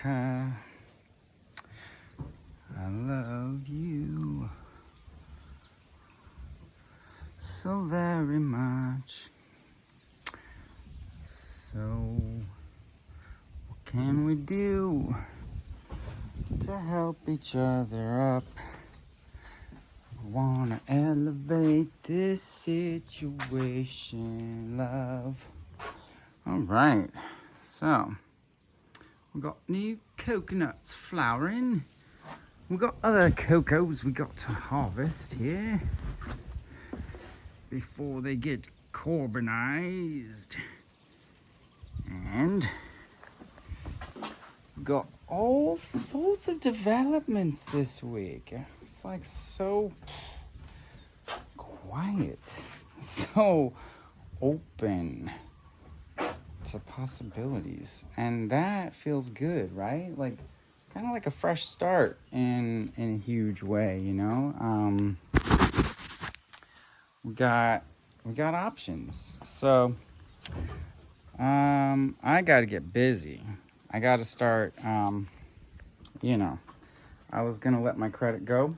America, I love you so very much. So, what can we do to help each other up? We wanna elevate this situation, love. All right, so we got new coconuts flowering. We got other cocos we got to harvest here before they get carbonized. And we got all sorts of developments this week. It's like so quiet, so open to possibilities, and that feels good, right? Like kind of like a fresh start in a huge way, you know. We got options. So I got to get busy. I got to start. You know, I was gonna let my credit go,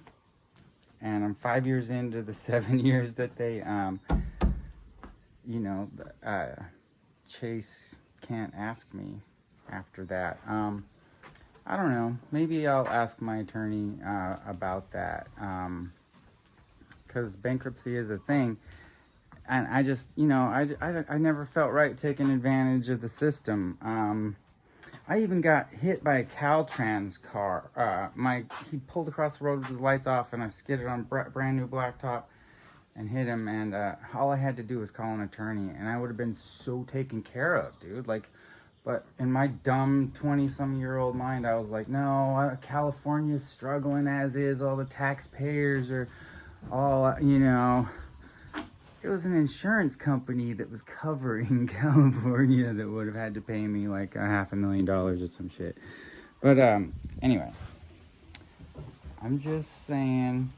and I'm 5 years into the 7 years that they Chase can't ask me after that. I don't know. Maybe I'll ask my attorney about that, because bankruptcy is a thing, and I just, I never felt right taking advantage of the system. I even got hit by a Caltrans car. He pulled across the road with his lights off, and I skidded on brand new blacktop and hit him, and all I had to do was call an attorney, and I would have been so taken care of, dude. Like, but in my dumb 20-some-year-old mind, I was like, no, California's struggling as is. All the taxpayers are all, It was an insurance company that was covering California that would have had to pay me like $500,000 or some shit. But anyway, I'm just saying,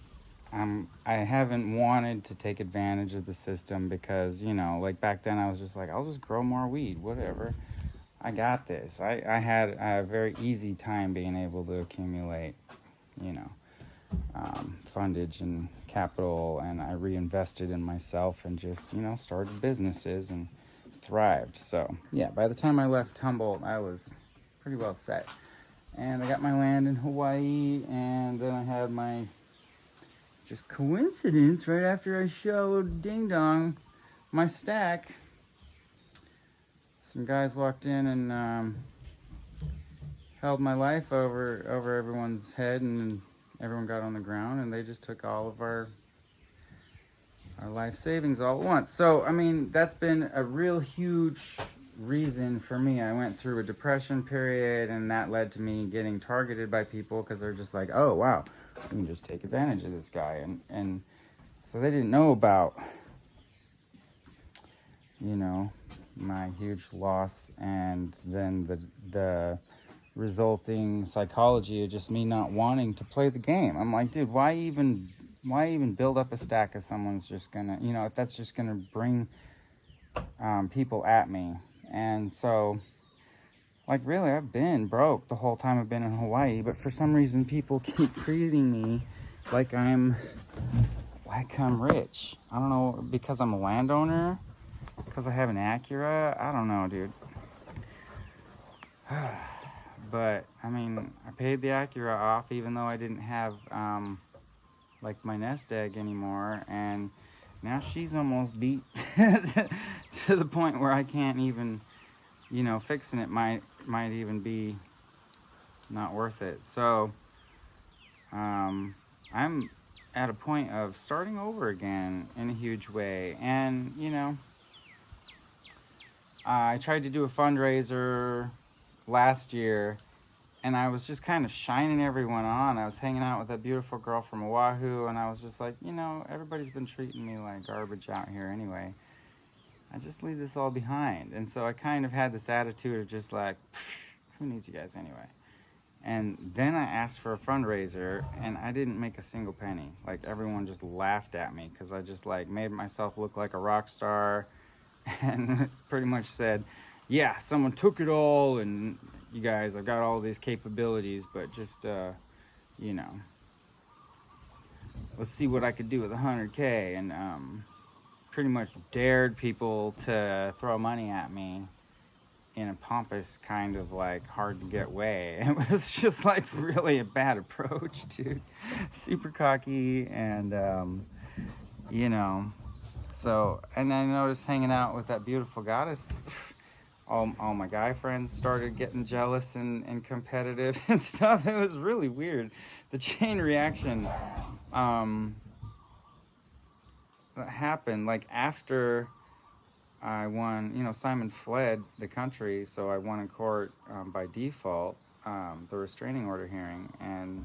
I haven't wanted to take advantage of the system because, like back then I was just like, I'll just grow more weed, whatever. I got this. I had a very easy time being able to accumulate, fundage and capital, and I reinvested in myself and just, started businesses and thrived. So yeah, by the time I left Humboldt, I was pretty well set. And I got my land in Hawaii, and then I had my, just coincidence, right after I showed Ding Dong my stack, some guys walked in and held my life over everyone's head, and everyone got on the ground, and they just took all of our life savings all at once. So, I mean, that's been a real huge reason for me. I went through a depression period, and that led to me getting targeted by people because they're just like, oh, wow, we can just take advantage of this guy. And so they didn't know about, my huge loss, and then the resulting psychology of just me not wanting to play the game. I'm like, dude, why even build up a stack if someone's just gonna, if that's just gonna bring people at me? And so, like, really, I've been broke the whole time I've been in Hawaii, but for some reason people keep treating me like I'm rich. I don't know, because I'm a landowner, because I have an Acura. I don't know, dude. But I mean, I paid the Acura off even though I didn't have like my nest egg anymore, and now she's almost beat to the point where I can't even, fixing it might even be not worth it. So I'm at a point of starting over again in a huge way. And I tried to do a fundraiser last year, and I was just kind of shining everyone on. I was hanging out with that beautiful girl from Oahu, and I was just like, everybody's been treating me like garbage out here anyway. I just leave this all behind. And so I kind of had this attitude of just like, who needs you guys anyway? And then I asked for a fundraiser, and I didn't make a single penny. Like, everyone just laughed at me because I just like made myself look like a rock star, and pretty much said, yeah, someone took it all, and you guys, I've got all these capabilities, but just, you know, let's see what I could do with 100K. And pretty much dared people to throw money at me in a pompous kind of like hard to get way. It was just like really a bad approach, dude. Super cocky. And you know, so, and I noticed hanging out with that beautiful goddess, all my guy friends started getting jealous and competitive and stuff. It was really weird, the chain reaction that happened. Like after I won, you know, Simon fled the country, so I won in court by default, the restraining order hearing. And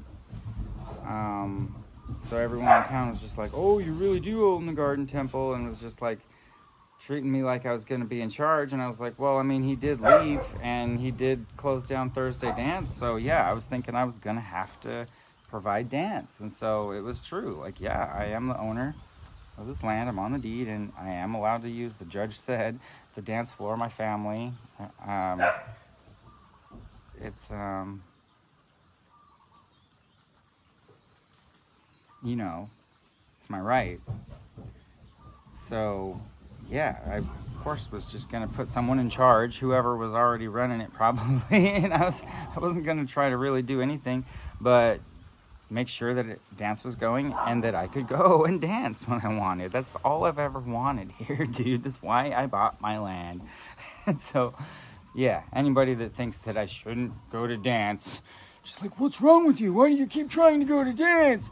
so everyone in town was just like, oh, you really do own the Garden Temple, and was just like treating me like I was going to be in charge. And I was like, well, I mean, he did leave and he did close down Thursday Dance, so yeah, I was thinking I was going to have to provide dance. And so it was true, like, yeah, I am the owner of this land, I'm on the deed, and I am allowed to use, the judge said, the dance floor of my family. It's you know, it's my right. So yeah, I of course was just gonna put someone in charge, whoever was already running it probably, and I wasn't gonna try to really do anything but make sure that dance was going and that I could go and dance when I wanted. That's all I've ever wanted here, dude. That's why I bought my land. And so yeah, anybody that thinks that I shouldn't go to dance, just like, what's wrong with you? Why do you keep trying to go to dance?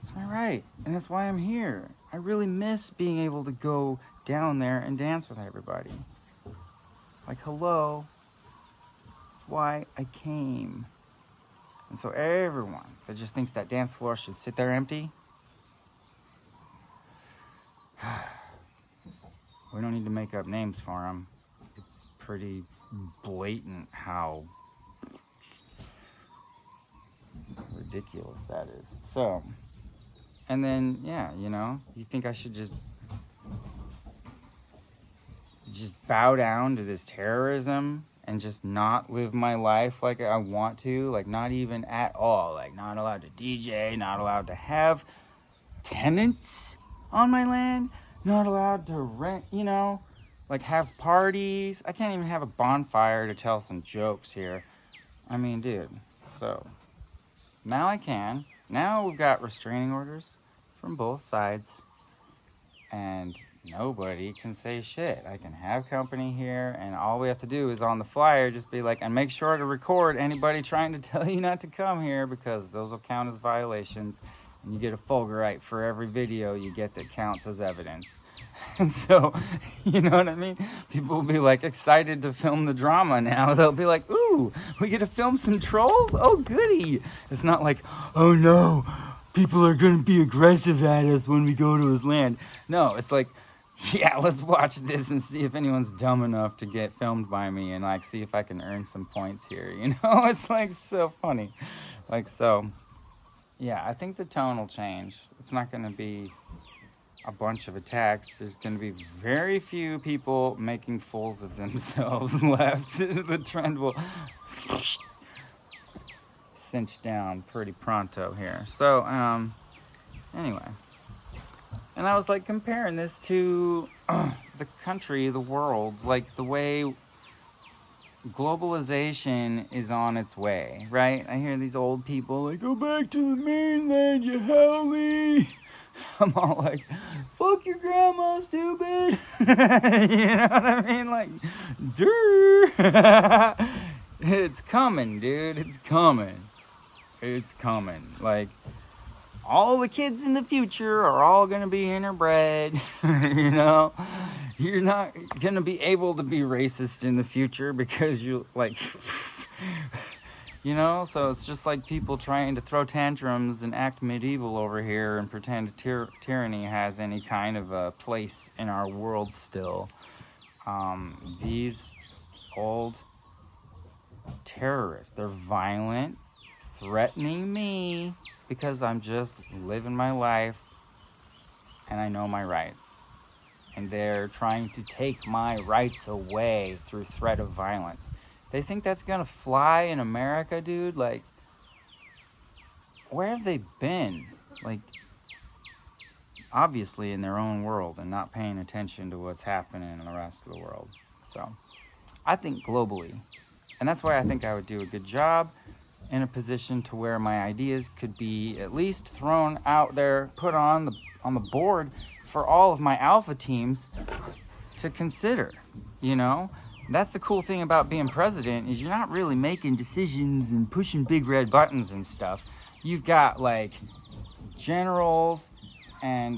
It's my right, and that's why I'm here. I really miss being able to go down there and dance with everybody. Like, hello, that's why I came. And so everyone that just thinks that dance floor should sit there empty, we don't need to make up names for them. It's pretty blatant how ridiculous that is. So, and then, yeah, you know, you think I should just bow down to this terrorism and just not live my life like I want to, like not even at all, like not allowed to DJ, not allowed to have tenants on my land, not allowed to rent, you know, like have parties. I can't even have a bonfire to tell some jokes here. I mean, dude, so now I can. Now we've got restraining orders from both sides, and nobody can say shit. I can have company here, and all we have to do is on the flyer just be like, and make sure to record anybody trying to tell you not to come here, because those will count as violations, and you get a Fulgurite for every video you get that counts as evidence. And so, you know what I mean? People will be like excited to film the drama now. They'll be like, ooh, we get to film some trolls? Oh, goody. It's not like, oh no, people are going to be aggressive at us when we go to his land. No, it's like, yeah, let's watch this and see if anyone's dumb enough to get filmed by me, and like see if I can earn some points here, you know? It's like so funny. Like, so, yeah, I think the tone will change. It's not going to be a bunch of attacks. There's going to be very few people making fools of themselves left. The trend will cinch down pretty pronto here. So, anyway. And I was like comparing this to the country, the world, like the way globalization is on its way, right? I hear these old people like, go back to the mainland, you howlie. I'm all like, fuck your grandma, stupid. You know what I mean? Like, dude. It's coming, dude. It's coming. It's coming. Like, all the kids in the future are all going to be interbred. You know, you're not going to be able to be racist in the future because you like, you know, so it's just like people trying to throw tantrums and act medieval over here and pretend tyranny has any kind of a place in our world still. These old terrorists, they're violent, threatening me because I'm just living my life and I know my rights. And they're trying to take my rights away through threat of violence. They think that's gonna fly in America, dude. Like, where have they been? Like, obviously in their own world and not paying attention to what's happening in the rest of the world. So I think globally. And that's why I think I would do a good job in a position to where my ideas could be at least thrown out there, put on the board for all of my alpha teams to consider. You know, that's the cool thing about being president, is you're not really making decisions and pushing big red buttons and stuff. You've got like generals and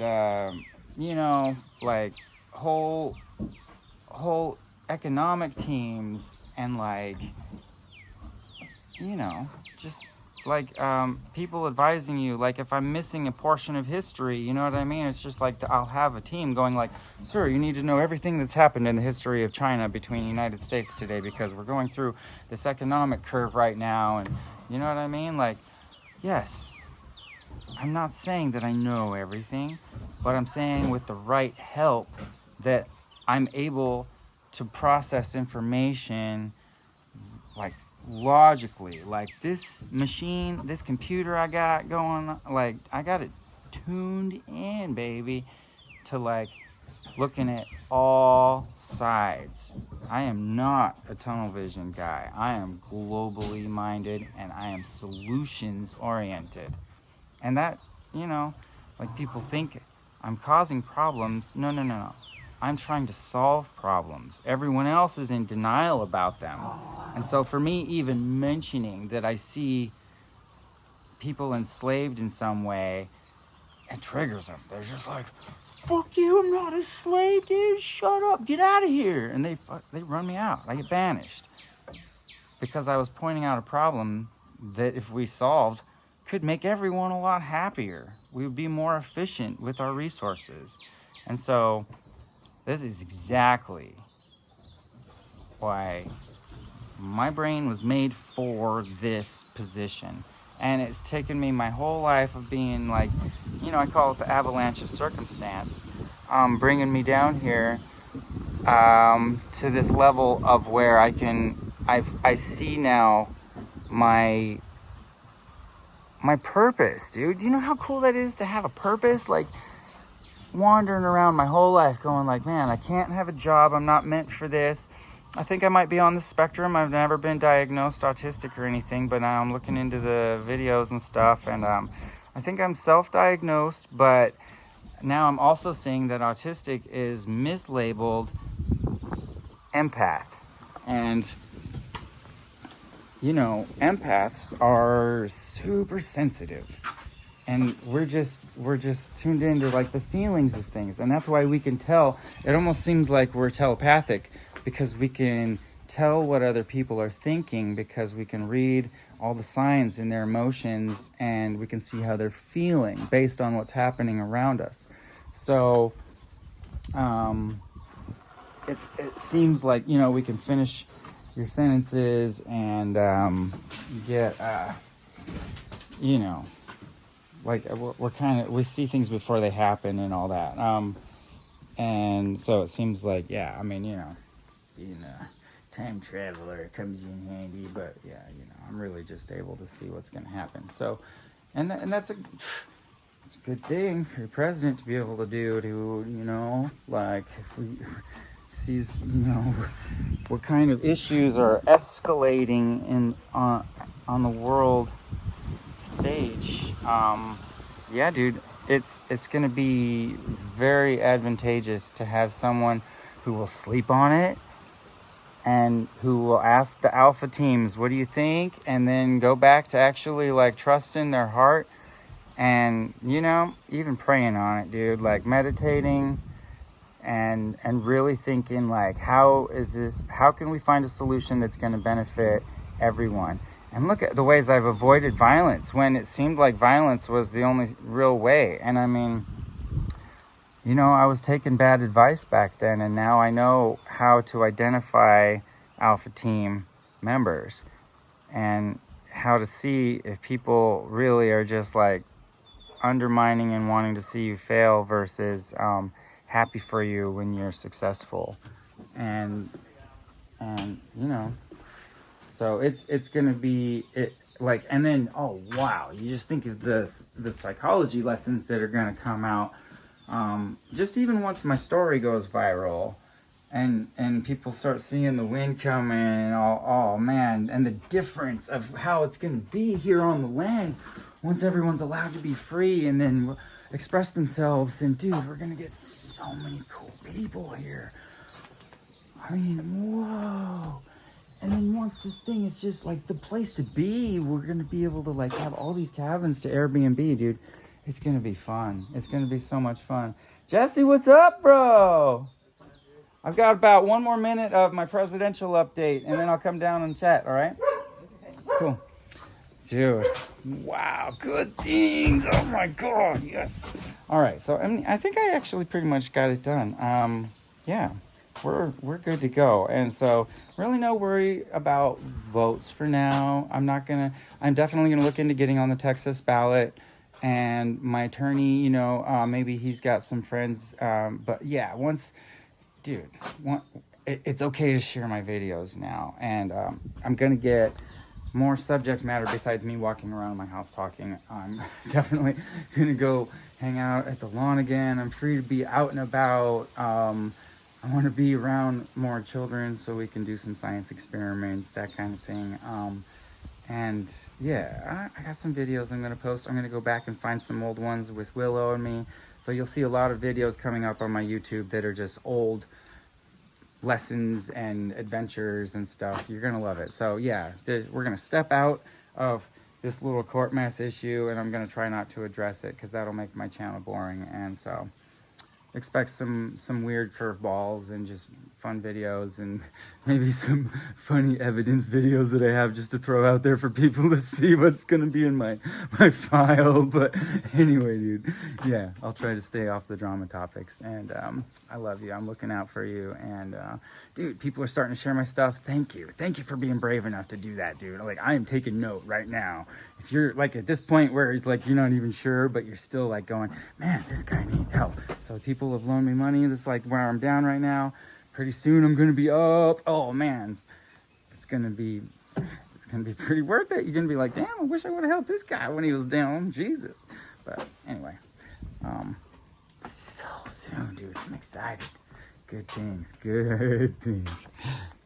you know, like whole economic teams, and like, you know, just like people advising you. Like if I'm missing a portion of history, you know what I mean? It's just like I'll have a team going like, sir, you need to know everything that's happened in the history of China between the United States today, because we're going through this economic curve right now. And you know what I mean? Like, yes, I'm not saying that I know everything, but I'm saying with the right help that I'm able to process information like logically. Like this machine, this computer I got going, like I got it tuned in, baby, to like looking at all sides. I am not a tunnel vision guy. I am globally minded and I am solutions oriented. And that, you know, like people think I'm causing problems. No. I'm trying to solve problems. Everyone else is in denial about them. And so for me, even mentioning that I see people enslaved in some way, it triggers them. They're just like, fuck you, I'm not a slave, dude. Shut up, get out of here. And they run me out. I get banished. Because I was pointing out a problem that if we solved, could make everyone a lot happier. We would be more efficient with our resources. And so this is exactly why my brain was made for this position. And it's taken me my whole life of being like, you know, I call it the avalanche of circumstance, bringing me down here to this level of where I see now my purpose, dude. Do you know how cool that is to have a purpose? Like wandering around my whole life going like, man, I can't have a job. I'm not meant for this. I think I might be on the spectrum. I've never been diagnosed autistic or anything, but now I'm looking into the videos and stuff, and I think I'm self-diagnosed, but now I'm also seeing that autistic is mislabeled empath. And you know, empaths are super sensitive, and we're just tuned into like the feelings of things, and that's why we can tell. It almost seems like we're telepathic, because we can tell what other people are thinking, because we can read all the signs in their emotions, and we can see how they're feeling based on what's happening around us. So it seems like, you know, we can finish your sentences and get you know, like we see things before they happen and all that, and so it seems like, yeah, I mean, you know, being a time traveler comes in handy, but yeah, you know, I'm really just able to see what's going to happen. So and that's it's a good thing for the president to be able to do, to, you know, like if we sees, you know, what kind of issues are escalating in on the world stage. Yeah, dude, it's gonna be very advantageous to have someone who will sleep on it and who will ask the alpha teams, what do you think? And then go back to actually like trusting their heart and, you know, even praying on it, dude, like meditating and really thinking like, how can we find a solution that's going to benefit everyone? And look at the ways I've avoided violence when it seemed like violence was the only real way. And I mean, you know, I was taking bad advice back then, and now I know how to identify alpha team members and how to see if people really are just like undermining and wanting to see you fail versus happy for you when you're successful. And you know, So it's gonna be it like, and then oh wow, you just think of the psychology lessons that are gonna come out. Just even once my story goes viral, and people start seeing the wind coming, and oh man, and the difference of how it's gonna be here on the land once everyone's allowed to be free and then express themselves. And dude, we're gonna get so many cool people here. I mean, whoa. And then once this thing is just like the place to be, we're gonna be able to like have all these cabins to Airbnb, dude. It's gonna be fun. It's gonna be so much fun. Jesse, what's up, bro? I've got about 1 more minute of my presidential update, and then I'll come down and chat, all right? Cool. Dude, wow, good things. Oh my God, yes. All right, so I think I actually pretty much got it done. Yeah, we're good to go. And so really no worry about votes for now. I'm definitely gonna look into getting on the Texas ballot. And my attorney, you know, maybe he's got some friends. But yeah, it's okay to share my videos now. And I'm gonna get more subject matter besides me walking around my house talking. I'm definitely gonna go hang out at the lawn again. I'm free to be out and about. I want to be around more children so we can do some science experiments, that kind of thing. And yeah, I got some videos I'm going to post. I'm going to go back and find some old ones with Willow and me. So you'll see a lot of videos coming up on my YouTube that are just old lessons and adventures and stuff. You're going to love it. So yeah, we're going to step out of this little court mess issue, and I'm going to try not to address it because that'll make my channel boring. And so expect some weird curveballs and just fun videos, and maybe some funny evidence videos that I have just to throw out there for people to see what's gonna be in my file. But anyway, dude, yeah, I'll try to stay off the drama topics. And I love you. I'm looking out for you. And dude, people are starting to share my stuff. Thank you for being brave enough to do that, dude. Like, I am taking note right now. If you're like at this point where it's like you're not even sure, but you're still like going, man, this guy needs help. So people have loaned me money. This is like where I'm down right now. Pretty soon I'm gonna be up. Oh man, it's gonna be pretty worth it. You're gonna be like, damn, I wish I would have helped this guy when he was down. Jesus. But anyway, so soon, dude. I'm excited. Good things.